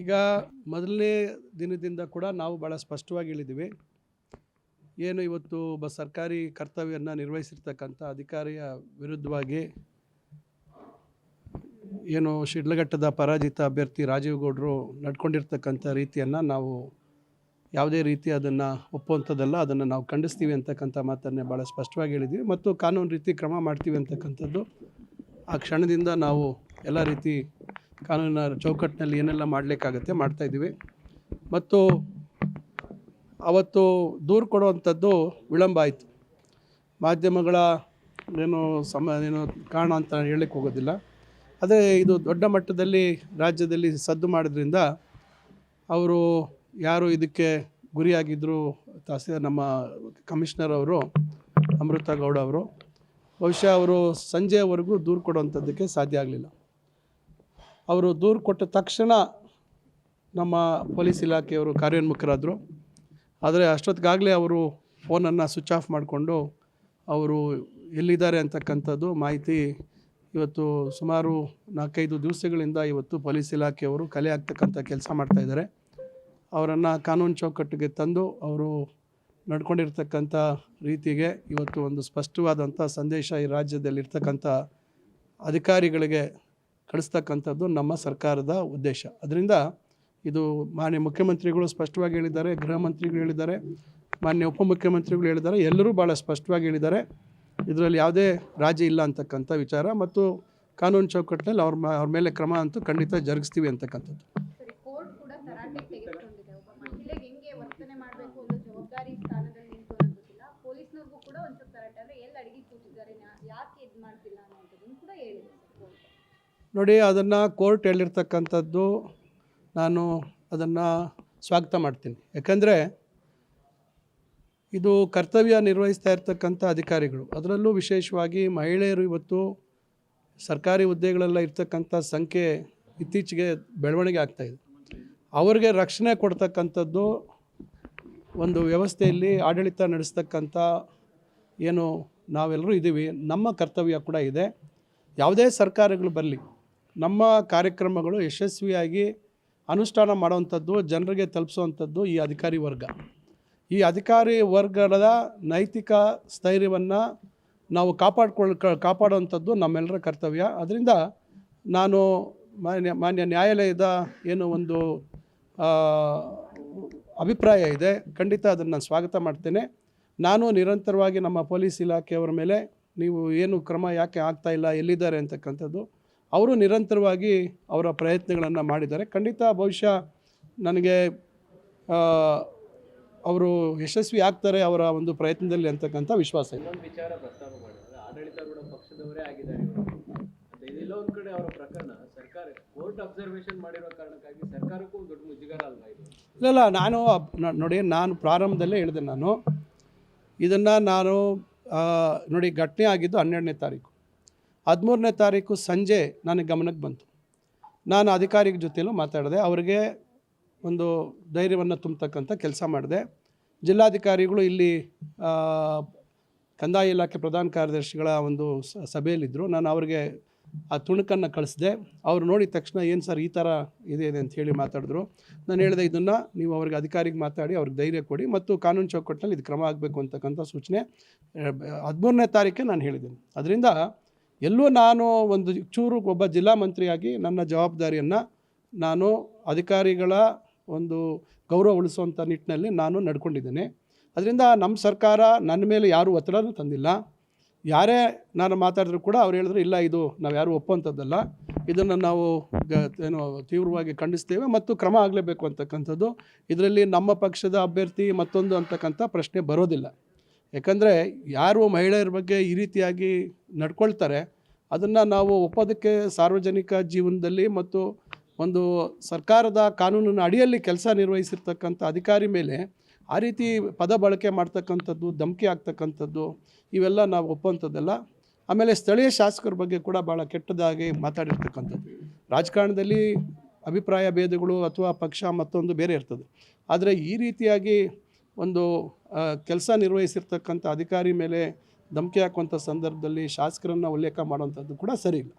ಈಗ ಮೊದಲನೇ ದಿನದಿಂದ ಕೂಡ ನಾವು ಭಾಳ ಸ್ಪಷ್ಟವಾಗಿ ಹೇಳಿದ್ದೀವಿ. ಏನು ಇವತ್ತು ಒಬ್ಬ ಸರ್ಕಾರಿ ಕರ್ತವ್ಯವನ್ನು ನಿರ್ವಹಿಸಿರ್ತಕ್ಕಂಥ ಅಧಿಕಾರಿಯ ವಿರುದ್ಧವಾಗಿ ಏನು ಶಿಡ್ಲಘಟ್ಟದ ಪರಾಜಿತ ಅಭ್ಯರ್ಥಿ ರಾಜೀವ್ ಗೌಡರು ನಡ್ಕೊಂಡಿರ್ತಕ್ಕಂಥ ರೀತಿಯನ್ನು ನಾವು ಯಾವುದೇ ರೀತಿ ಅದನ್ನು ಒಪ್ಪುವಂಥದ್ದಲ್ಲ, ಅದನ್ನು ನಾವು ಖಂಡಿಸ್ತೀವಿ ಅಂತಕ್ಕಂಥ ಮಾತನ್ನೇ ಭಾಳ ಸ್ಪಷ್ಟವಾಗಿ ಹೇಳಿದ್ದೀವಿ ಮತ್ತು ಕಾನೂನು ರೀತಿ ಕ್ರಮ ಮಾಡ್ತೀವಿ ಅಂತಕ್ಕಂಥದ್ದು ಆ ಕ್ಷಣದಿಂದ ನಾವು ಎಲ್ಲ ರೀತಿ ಕಾನೂನಿನ ಚೌಕಟ್ಟಿನಲ್ಲಿ ಏನೆಲ್ಲ ಮಾಡಲಿಕ್ಕಾಗತ್ತೆ ಮಾಡ್ತಾಯಿದ್ದೀವಿ. ಮತ್ತು ಅವತ್ತು ದೂರು ಕೊಡುವಂಥದ್ದು ವಿಳಂಬ ಆಯಿತು. ಮಾಧ್ಯಮಗಳ ಏನು ಕಾರಣ ಅಂತ ಹೇಳಲಿಕ್ಕೆ ಹೋಗೋದಿಲ್ಲ. ಆದರೆ ಇದು ದೊಡ್ಡ ಮಟ್ಟದಲ್ಲಿ ರಾಜ್ಯದಲ್ಲಿ ಸದ್ದು ಮಾಡೋದ್ರಿಂದ ಅವರು ಯಾರು ಇದಕ್ಕೆ ಗುರಿಯಾಗಿದ್ದರು ನಮ್ಮ ಕಮಿಷನರ್ ಅವರು ಅಮೃತ ಗೌಡ ಅವರು ಬಹುಶಃ ಅವರು ಸಂಜೆಯವರೆಗೂ ದೂರು ಕೊಡುವಂಥದ್ದಕ್ಕೆ ಸಾಧ್ಯ ಆಗಲಿಲ್ಲ. ಅವರು ದೂರು ಕೊಟ್ಟ ತಕ್ಷಣ ನಮ್ಮ ಪೊಲೀಸ್ ಇಲಾಖೆಯವರು ಕಾರ್ಯೋನ್ಮುಖರಾದರು. ಆದರೆ ಅಷ್ಟೊತ್ತಿಗಾಗಲೇ ಅವರು ಫೋನನ್ನು ಸ್ವಿಚ್ ಆಫ್ ಮಾಡಿಕೊಂಡು ಅವರು ಎಲ್ಲಿದ್ದಾರೆ ಅಂತಕ್ಕಂಥದ್ದು ಮಾಹಿತಿ ಇವತ್ತು ಸುಮಾರು 4-5 ದಿವಸಗಳಿಂದ ಇವತ್ತು ಪೊಲೀಸ್ ಇಲಾಖೆಯವರು ಕಲೆ ಆಗ್ತಕ್ಕಂಥ ಕೆಲಸ ಮಾಡ್ತಾಯಿದ್ದಾರೆ. ಅವರನ್ನು ಕಾನೂನು ಚೌಕಟ್ಟಿಗೆ ತಂದು ಅವರು ನಡ್ಕೊಂಡಿರ್ತಕ್ಕಂಥ ರೀತಿಗೆ ಇವತ್ತು ಒಂದು ಸ್ಪಷ್ಟವಾದಂಥ ಸಂದೇಶ ಈ ರಾಜ್ಯದಲ್ಲಿರ್ತಕ್ಕಂಥ ಅಧಿಕಾರಿಗಳಿಗೆ ಕಳಿಸ್ತಕ್ಕಂಥದ್ದು ನಮ್ಮ ಸರ್ಕಾರದ ಉದ್ದೇಶ. ಅದರಿಂದ ಇದು ಮಾನ್ಯ ಮುಖ್ಯಮಂತ್ರಿಗಳು ಸ್ಪಷ್ಟವಾಗಿ ಹೇಳಿದ್ದಾರೆ, ಗೃಹ ಮಂತ್ರಿಗಳು ಹೇಳಿದ್ದಾರೆ, ಮಾನ್ಯ ಉಪಮುಖ್ಯಮಂತ್ರಿಗಳು ಹೇಳಿದ್ದಾರೆ, ಎಲ್ಲರೂ ಭಾಳ ಸ್ಪಷ್ಟವಾಗಿ ಹೇಳಿದ್ದಾರೆ. ಇದರಲ್ಲಿ ಯಾವುದೇ ರಾಜಿ ಇಲ್ಲ ಅಂತಕ್ಕಂಥ ವಿಚಾರ ಮತ್ತು ಕಾನೂನು ಚೌಕಟ್ಟಿನಲ್ಲಿ ಅವ್ರ ಮೇಲೆ ಕ್ರಮ ಅಂತೂ ಖಂಡಿತ ಜರುಗಿಸ್ತೀವಿ ಅಂತಕ್ಕಂಥದ್ದು. ನೋಡಿ, ಅದನ್ನು ಕೋರ್ಟ್ ಹೇಳಿರ್ತಕ್ಕಂಥದ್ದು ನಾನು ಅದನ್ನು ಸ್ವಾಗತ ಮಾಡ್ತೀನಿ. ಯಾಕಂದರೆ ಇದು ಕರ್ತವ್ಯ ನಿರ್ವಹಿಸ್ತಾ ಇರ್ತಕ್ಕಂಥ ಅಧಿಕಾರಿಗಳು, ಅದರಲ್ಲೂ ವಿಶೇಷವಾಗಿ ಮಹಿಳೆಯರು ಇವತ್ತು ಸರ್ಕಾರಿ ಹುದ್ದೆಗಳೆಲ್ಲ ಇರ್ತಕ್ಕಂಥ ಸಂಖ್ಯೆ ಇತ್ತೀಚೆಗೆ ಬೆಳವಣಿಗೆ ಆಗ್ತಾಯಿದೆ. ಅವ್ರಿಗೆ ರಕ್ಷಣೆ ಕೊಡ್ತಕ್ಕಂಥದ್ದು ಒಂದು ವ್ಯವಸ್ಥೆಯಲ್ಲಿ ಆಡಳಿತ ನಡೆಸ್ತಕ್ಕಂಥ ಏನು ನಾವೆಲ್ಲರೂ ಇದ್ದೀವಿ, ನಮ್ಮ ಕರ್ತವ್ಯ ಕೂಡ ಇದೆ. ಯಾವುದೇ ಸರ್ಕಾರಗಳು ಬರಲಿ, ನಮ್ಮ ಕಾರ್ಯಕ್ರಮಗಳು ಯಶಸ್ವಿಯಾಗಿ ಅನುಷ್ಠಾನ ಮಾಡುವಂಥದ್ದು, ಜನರಿಗೆ ತಲುಪಿಸುವಂಥದ್ದು ಈ ಅಧಿಕಾರಿ ವರ್ಗ. ಈ ಅಧಿಕಾರಿ ವರ್ಗದ ನೈತಿಕ ಸ್ಥೈರ್ಯವನ್ನು ನಾವು ಕಾಪಾಡುವಂಥದ್ದು ನಮ್ಮೆಲ್ಲರ ಕರ್ತವ್ಯ. ಅದರಿಂದ ನಾನು ಮಾನ್ಯ ನ್ಯಾಯಾಲಯದ ಏನು ಒಂದು ಅಭಿಪ್ರಾಯ ಇದೆ, ಖಂಡಿತ ಅದನ್ನು ನಾನು ಸ್ವಾಗತ ಮಾಡ್ತೇನೆ. ನಾನು ನಿರಂತರವಾಗಿ ನಮ್ಮ ಪೊಲೀಸ್ ಇಲಾಖೆಯವರ ಮೇಲೆ ನೀವು ಏನು ಕ್ರಮ ಯಾಕೆ ಆಗ್ತಾಯಿಲ್ಲ, ಎಲ್ಲಿದ್ದಾರೆ ಅಂತಕ್ಕಂಥದ್ದು ಅವರು ನಿರಂತರವಾಗಿ ಅವರ ಪ್ರಯತ್ನಗಳನ್ನು ಮಾಡಿದ್ದಾರೆ. ಖಂಡಿತ ಬಹುಶಃ ನನಗೆ ಅವರು ಯಶಸ್ವಿ ಆಗ್ತಾರೆ ಅವರ ಒಂದು ಪ್ರಯತ್ನದಲ್ಲಿ ಅಂತಕ್ಕಂಥ ವಿಶ್ವಾಸ ಇದೆ. ಇನ್ನೊಂದು ವಿಚಾರ ಪ್ರಸ್ತಾಪ ಮಾಡಿದ್ರೆ ಆಡಳಿತಾರೂಢ ಪಕ್ಷದವರೇ ಆಗಿದ್ದಾರೆ ಇದೆಲ್ಲ ಒಂದು ಕಡೆ ಅವರ ಪ್ರಕರಣ ಸರ್ಕಾರ ಕೋರ್ಟ್ ಅಬ್ಸರ್ವೇಷನ್ ಮಾಡಿರೋ ಕಾರಣಕ್ಕಾಗಿ ಸರ್ಕಾರಕ್ಕೂ ದೊಡ್ಡ ಮುಜುಗರ ಅಲ್ವಾ ಇದು? ಇಲ್ಲ, ನೋಡಿ, ನಾನು ಪ್ರಾರಂಭದಲ್ಲೇ ಹೇಳಿದೆ, ಇದನ್ನು ನೋಡಿ ಘಟನೆ ಆಗಿದ್ದು 12ನೇ ತಾರೀಕು, 13ನೇ ತಾರೀಕು ಸಂಜೆ ನನಗೆ ಗಮನಕ್ಕೆ ಬಂತು. ನಾನು ಅಧಿಕಾರಿಗಳ ಜೊತೆಯಲ್ಲೂ ಮಾತಾಡಿದೆ, ಅವರಿಗೆ ಒಂದು ಧೈರ್ಯವನ್ನು ತುಂಬತಕ್ಕಂಥ ಕೆಲಸ ಮಾಡಿದೆ. ಜಿಲ್ಲಾಧಿಕಾರಿಗಳು ಇಲ್ಲಿ ಕಂದಾಯ ಇಲಾಖೆ ಪ್ರಧಾನ ಕಾರ್ಯದರ್ಶಿಗಳ ಒಂದು ಸಭೆಯಲ್ಲಿದ್ದರು. ನಾನು ಅವರಿಗೆ ಆ ತುಣುಕನ್ನು ಕಳಿಸಿದೆ. ಅವರು ನೋಡಿದ ತಕ್ಷಣ ಏನು ಸರ್ ಈ ಥರ ಇದೆ ಅಂತ ಹೇಳಿ ಮಾತಾಡಿದ್ರು. ನಾನು ಹೇಳಿದೆ, ಇದನ್ನು ನೀವು ಅವ್ರಿಗೆ ಅಧಿಕಾರಿಗೆ ಮಾತಾಡಿ ಅವ್ರಿಗೆ ಧೈರ್ಯ ಕೊಡಿ ಮತ್ತು ಕಾನೂನು ಚೌಕಟ್ಟಿನಲ್ಲಿ ಇದು ಕ್ರಮ ಆಗಬೇಕು ಅಂತಕ್ಕಂಥ ಸೂಚನೆ 13ನೇ ತಾರೀಕೆ ನಾನು ಹೇಳಿದ್ದೀನಿ. ಅದರಿಂದ ಎಲ್ಲೂ ನಾನು ಒಂದು ಚೂರು ಒಬ್ಬ ಜಿಲ್ಲಾ ಮಂತ್ರಿಯಾಗಿ ನನ್ನ ಜವಾಬ್ದಾರಿಯನ್ನು ನಾನು ಅಧಿಕಾರಿಗಳ ಒಂದು ಗೌರವ ಉಳಿಸುವಂಥ ನಿಟ್ಟಿನಲ್ಲಿ ನಾನು ನಡ್ಕೊಂಡಿದ್ದೇನೆ. ಅದರಿಂದ ನಮ್ಮ ಸರ್ಕಾರ ನನ್ನ ಮೇಲೆ ಯಾರೂ ಒತ್ತಡನೂ ತಂದಿಲ್ಲ. ಯಾರೇ ನಾನು ಮಾತಾಡಿದ್ರು ಕೂಡ ಅವ್ರು ಹೇಳಿದ್ರು, ಇಲ್ಲ ಇದು ನಾವು ಯಾರೂ ಒಪ್ಪುವಂಥದ್ದಲ್ಲ, ಇದನ್ನು ನಾವು ತೀವ್ರವಾಗಿ ಖಂಡಿಸ್ತೇವೆ ಮತ್ತು ಕ್ರಮ ಆಗಲೇಬೇಕು ಅಂತಕ್ಕಂಥದ್ದು. ಇದರಲ್ಲಿ ನಮ್ಮ ಪಕ್ಷದ ಅಭ್ಯರ್ಥಿ ಮತ್ತೊಂದು ಅಂತಕ್ಕಂಥ ಪ್ರಶ್ನೆ ಬರೋದಿಲ್ಲ. ಯಾಕಂದರೆ ಯಾರು ಮಹಿಳೆಯರ ಬಗ್ಗೆ ಈ ರೀತಿಯಾಗಿ ನಡ್ಕೊಳ್ತಾರೆ ಅದನ್ನು ನಾವು ಒಪ್ಪೋದಕ್ಕೆ ಸಾರ್ವಜನಿಕ ಜೀವನದಲ್ಲಿ ಮತ್ತು ಒಂದು ಸರ್ಕಾರದ ಕಾನೂನಿನ ಅಡಿಯಲ್ಲಿ ಕೆಲಸ ನಿರ್ವಹಿಸಿರ್ತಕ್ಕಂಥ ಅಧಿಕಾರಿ ಮೇಲೆ ಆ ರೀತಿ ಪದ ಬಳಕೆ ಮಾಡ್ತಕ್ಕಂಥದ್ದು, ಧಮಕಿ ಆಗ್ತಕ್ಕಂಥದ್ದು ಇವೆಲ್ಲ ನಾವು ಒಪ್ಪುವಂಥದ್ದಲ್ಲ. ಆಮೇಲೆ ಸ್ಥಳೀಯ ಶಾಸಕರ ಬಗ್ಗೆ ಕೂಡ ಭಾಳ ಕೆಟ್ಟದಾಗಿ ಮಾತಾಡಿರ್ತಕ್ಕಂಥದ್ದು. ರಾಜಕಾರಣದಲ್ಲಿ ಅಭಿಪ್ರಾಯ ಭೇದಗಳು ಅಥವಾ ಪಕ್ಷ ಮತ್ತೊಂದು ಬೇರೆ ಇರ್ತದೆ. ಆದರೆ ಈ ರೀತಿಯಾಗಿ ಒಂದು ಕೆಲಸ ನಿರ್ವಹಿಸಿರ್ತಕ್ಕಂಥ ಅಧಿಕಾರಿ ಮೇಲೆ ಧಮಕಿ ಹಾಕುವಂಥ ಸಂದರ್ಭದಲ್ಲಿ ಶಾಸಕರನ್ನು ಉಲ್ಲೇಖ ಮಾಡುವಂಥದ್ದು ಕೂಡ ಸರಿ ಇಲ್ಲ.